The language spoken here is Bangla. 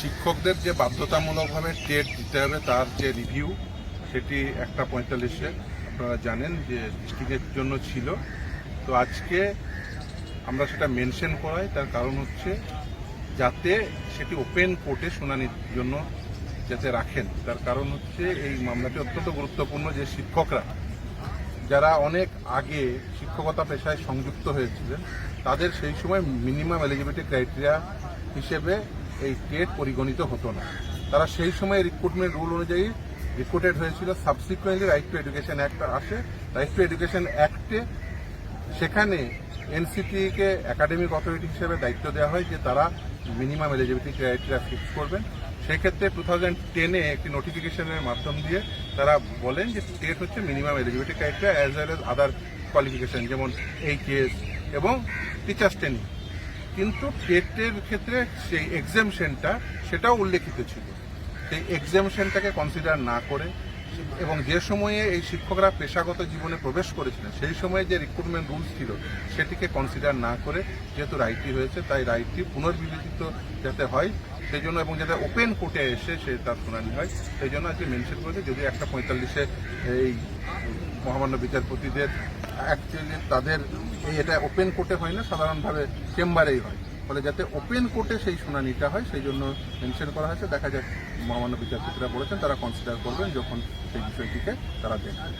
শিক্ষকদের যে বাধ্যতামূলকভাবে টেট দিতে হবে তার যে রিভিউ সেটি 1:45-এ আপনারা জানেন যে ডিস্ট্রিক্টের জন্য ছিল। তো আজকে আমরা সেটা মেনশন করাই, তার কারণ হচ্ছে যাতে সেটি ওপেন কোর্টে শুনানির জন্য যাতে রাখেন। তার কারণ হচ্ছে এই মামলাটি অত্যন্ত গুরুত্বপূর্ণ, যে শিক্ষকরা যারা অনেক আগে শিক্ষকতা পেশায় সংযুক্ত হয়েছিলেন তাদের সেই সময় মিনিমাম এলিজিবিলিটি ক্রাইটেরিয়া হিসেবে এই টেট পরিগণিত হতো না। তারা সেই সময় রিক্রুটমেন্ট রুল অনুযায়ী রিক্রুটেড হয়েছিল। Subsequently right two education act আসে। রাইট টু এডুকেশন অ্যাক্টে সেখানে এনসিটিকে একাডেমিক অথরিটি হিসেবে দায়িত্ব দেওয়া হয় যে তারা মিনিমাম এলিজিবিলিটি ক্রাইটেরিয়া ফিক্স করবেন। সেক্ষেত্রে 2010-এ একটি নোটিফিকেশনের মাধ্যম দিয়ে তারা বলেন যে টেট হচ্ছে minimum eligibility criteria as well as other qualification, যেমন এইচএস এবং টিচার্স ট্রেনিং। কিন্তু টেটের ক্ষেত্রে সেই এক্সামশনটা সেটাও উল্লেখিত ছিল। সেই এক্সামশনটাকে কনসিডার না করে এবং যে সময়ে এই শিক্ষকরা পেশাগত জীবনে প্রবেশ করেছিলেন সেই সময়ে যে রিক্রুটমেন্ট রুলস ছিল সেটিকে কনসিডার না করে যেহেতু রাইটটি হয়েছে, তাই রাইটটি পুনর্বিবেচিত যাতে হয় সেই জন্য, এবং যাতে ওপেন কোর্টে এসে সে তার শুনানি হয় সেই জন্য আজকে মেনশন করেছে। যদি 1:45-এ এই মহামান্য বিচারপতিদের অ্যাকচুয়ালি তাদের এটা ওপেন কোর্টে হয় না, সাধারণভাবে চেম্বারেই হয়, ফলে যাতে ওপেন কোর্টে সেই শুনানিটা হয় সেই জন্য মেনশন করা হয়েছে। দেখা যাক মহামান্য বিচারপতিরা বলেছেন তারা কনসিডার করবেন যখন সেই বিষয়টিকে তারা দেখবেন।